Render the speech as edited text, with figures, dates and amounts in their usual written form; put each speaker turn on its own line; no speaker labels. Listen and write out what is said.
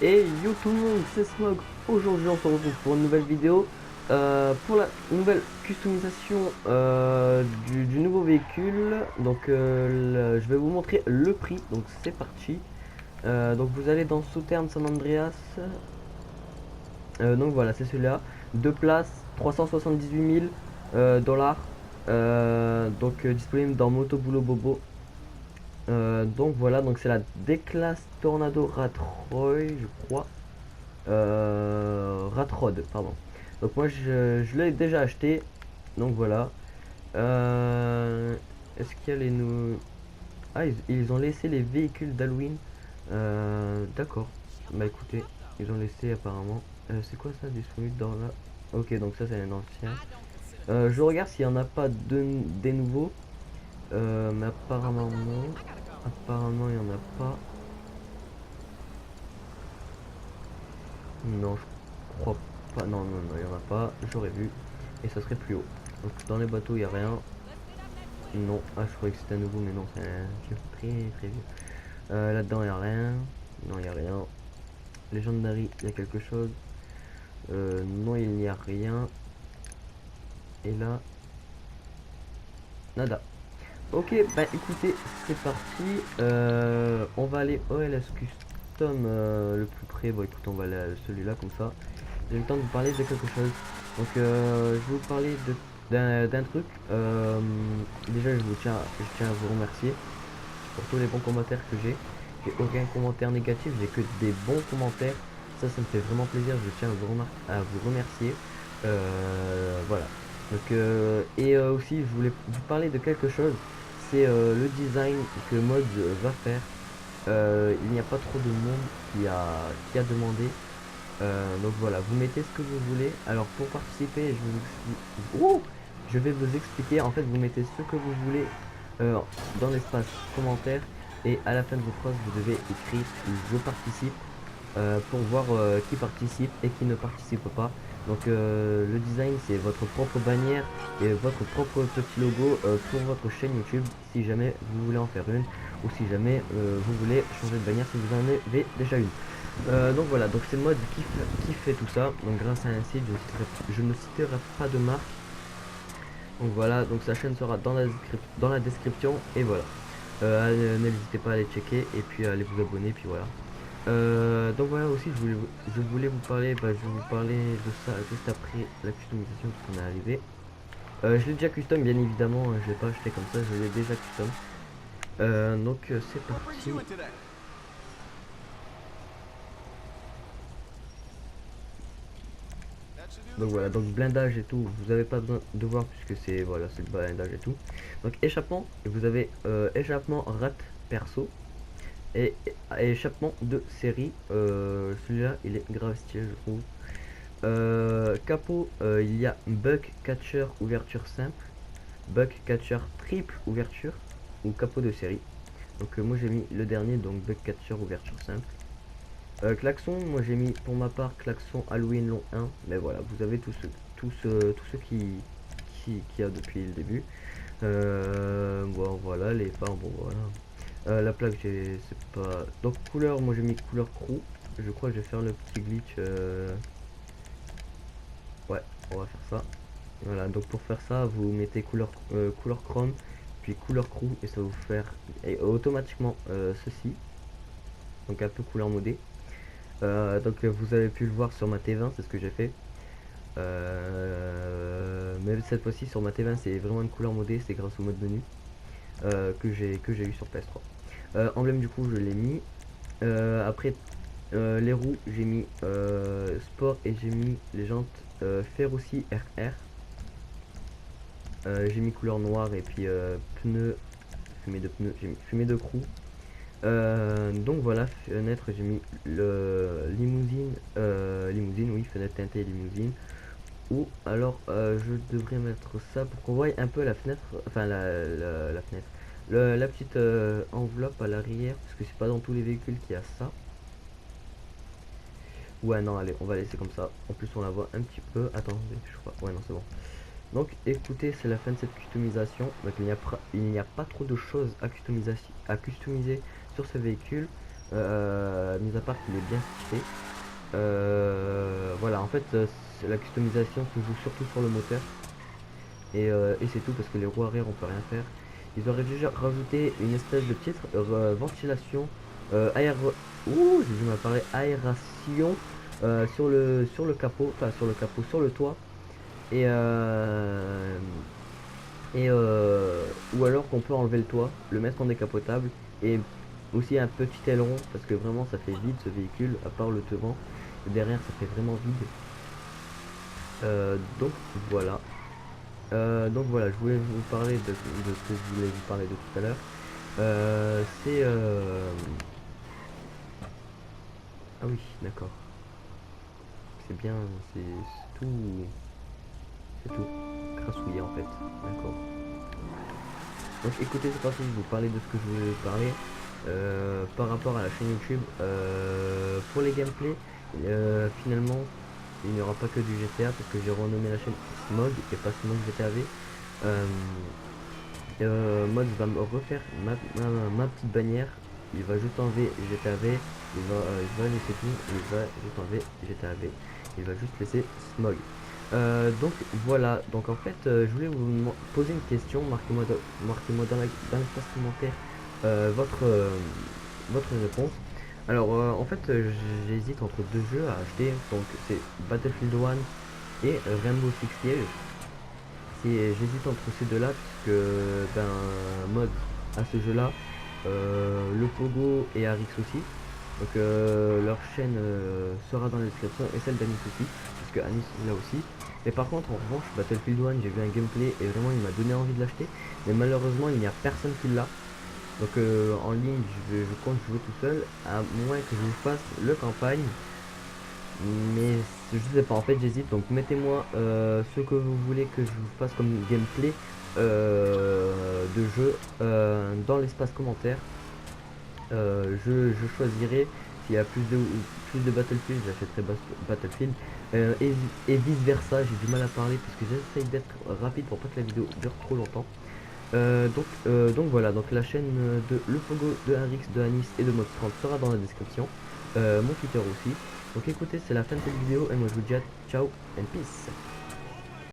Et yo tout le monde, c'est Smog. Aujourd'hui on se retrouve pour une nouvelle vidéo pour la nouvelle customisation du nouveau véhicule. Donc je vais vous montrer le prix, donc c'est parti. Donc vous allez dans Southern San Andreas. Donc voilà, c'est celui-là. Deux places, 378 000 dollars. Disponible dans Moto Boulot Bobo. Donc voilà, donc c'est la D-Class Tornado Ratroy, je crois. Ratrod, pardon. Donc moi je l'ai déjà acheté. Donc voilà. Est-ce qu'il y a les nous. Ah, ils ont laissé les véhicules d'Halloween. D'accord. Bah écoutez, ils ont laissé apparemment. C'est quoi ça disponible dans là? Ok, donc ça c'est un ancien. Je regarde s'il n'y en a pas des nouveaux. Mais apparemment non. Apparemment il n'y en a pas. Non, je crois pas. Non, non, non, il n'y en a pas. J'aurais vu. Et ça serait plus haut. Donc dans les bateaux, il n'y a rien. Non. Ah, je croyais que c'était un nouveau, mais non, c'est un vieux. Très, très vieux. Là-dedans, il n'y a rien. Non, il n'y a rien. Legendary, il y a quelque chose. Non, il n'y a rien. Et là, nada. Ok, bah écoutez, c'est parti. On va aller au LS Custom le plus près. Bon, écoute, on va aller à celui-là comme ça. J'ai le temps de vous parler de quelque chose. Donc, je vais vous parler d'un truc. Déjà, je tiens à vous remercier pour tous les bons commentaires que j'ai. J'ai aucun commentaire négatif, j'ai que des bons commentaires. Ça me fait vraiment plaisir. Je tiens à vous remercier. Voilà. Aussi, je voulais vous parler de quelque chose. C'est le design que Mode va faire. Il n'y a pas trop de monde qui a demandé. Donc voilà, vous mettez ce que vous voulez. Alors pour participer, je vais vous expliquer. En fait, vous mettez ce que vous voulez euh, dans l'espace commentaire. Et à la fin de vos phrases, vous devez écrire je participe pour voir qui participe et qui ne participe pas. Donc le design, c'est votre propre bannière et votre propre petit logo pour votre chaîne YouTube si jamais vous voulez en faire une ou si jamais vous voulez changer de bannière si vous en avez déjà une. Donc voilà, donc c'est Mode qui fait tout ça. Donc grâce à un site, je ne citerai pas de marque. Donc voilà, donc sa chaîne sera dans la description et voilà. N'hésitez pas à aller checker et puis à aller vous abonner, puis voilà. Donc voilà aussi, je voulais vous parler, bah, je vais vous parler de ça juste après la customisation qui est arrivée. Je l'ai déjà custom, bien évidemment, je l'ai pas acheté comme ça, je l'ai déjà custom. C'est parti. Donc voilà, donc blindage et tout, vous n'avez pas besoin de voir puisque c'est voilà, c'est le blindage et tout. Donc échappement, et vous avez échappement rat perso et, échappement de série. Celui-là, il est grave stylé, je trouve. Capot, il y a bug catcher ouverture simple, bug catcher triple ouverture ou capot de série. Donc moi j'ai mis le dernier, donc bug catcher ouverture simple. Klaxon, moi j'ai mis pour ma part klaxon Halloween long 1, mais voilà, vous avez tous ceux qui a depuis le début. Bon voilà, les phares, bon voilà. La plaque, c'est pas. Donc couleur, moi j'ai mis couleur crew. Je crois que je vais faire le petit glitch. Ouais, on va faire ça. Voilà, donc pour faire ça, vous mettez couleur chrome, puis couleur crew, et ça va vous faire automatiquement ceci. Donc un peu couleur modée. Vous avez pu le voir sur ma T20, c'est ce que j'ai fait. Mais cette fois-ci sur ma T20 c'est vraiment une couleur modée, c'est grâce au mode menu que j'ai eu sur PS3. Emblème du coup je l'ai mis. Après les roues j'ai mis sport et j'ai mis les jantes fer aussi RR. J'ai mis couleur noire et puis pneus, pneus, j'ai mis fumée de crew. Donc voilà, fenêtre, j'ai mis le limousine, oui, fenêtre teintée limousine. Ou alors je devrais mettre ça pour qu'on voie un peu la fenêtre, enfin la fenêtre, la petite enveloppe à l'arrière, parce que c'est pas dans tous les véhicules qu'il y a ça. Ouais, non, allez, on va laisser comme ça. En plus, on la voit un petit peu. Attendez, je crois. Ouais, non, c'est bon. Donc écoutez, c'est la fin de cette customisation. Donc il n'y a pas trop de choses à customiser sur ce véhicule. mis à part qu'il est bien stylé. Voilà, en fait, la customisation se joue surtout sur le moteur. Et c'est tout parce que les roues arrière on peut rien faire. Ils auraient déjà rajouté une espèce de petite ventilation, j'ai dû m'apparer aération sur le capot, enfin sur le capot, sur le toit. Et, euh, ou alors qu'on peut enlever le toit, le mettre en décapotable et aussi un petit aileron parce que vraiment ça fait vide ce véhicule à part le devant. Derrière ça fait vraiment vide. Donc voilà. Donc voilà, je voulais vous parler de ce que je voulais vous parler de tout à l'heure. C'est ah oui, d'accord. C'est bien, c'est tout, c'est tout. Grassouillé en fait. D'accord. Donc écoutez, c'est parti, je vais vous parler de ce que je voulais vous parler. Par rapport à la chaîne YouTube, pour les gameplays, finalement, il n'y aura pas que du GTA parce que j'ai renommé la chaîne Smog et pas Smog GTAV. Mod va me refaire ma petite bannière. Il va juste enlever GTAV. Il va laisser tout. Il va juste enlever GTAV. Il va juste laisser Smog. Donc voilà. Donc en fait, je voulais vous poser une question. Marquez-moi dans l'espace commentaire votre réponse. Alors en fait, j'hésite entre deux jeux à acheter. Donc c'est Battlefield 1 et Rainbow Six Siege. J'hésite entre ces deux là puisque ben mode à ce jeu là, le Pogo et Arix aussi, donc leur chaîne sera dans la description et celle d'Anis aussi puisque Anis là aussi. Mais par contre en revanche Battlefield 1 j'ai vu un gameplay et vraiment il m'a donné envie de l'acheter, mais malheureusement il n'y a personne qui l'a. Donc en ligne je compte jouer tout seul à moins que je vous fasse le campagne. Mais je sais pas, en fait j'hésite, donc mettez-moi ce que vous voulez que je vous fasse comme gameplay de jeu dans l'espace commentaire. Je choisirai s'il y a plus de Battlefield, j'achèterai Battlefield. Et vice versa, j'ai du mal à parler parce que j'essaye d'être rapide pour pas que la vidéo dure trop longtemps. Donc voilà, donc la chaîne de Le Pogo, de Harix, de Anis et de Mod30 sera dans la description. Mon Twitter aussi. Donc écoutez, c'est la fin de cette vidéo et moi je vous dis ciao and peace.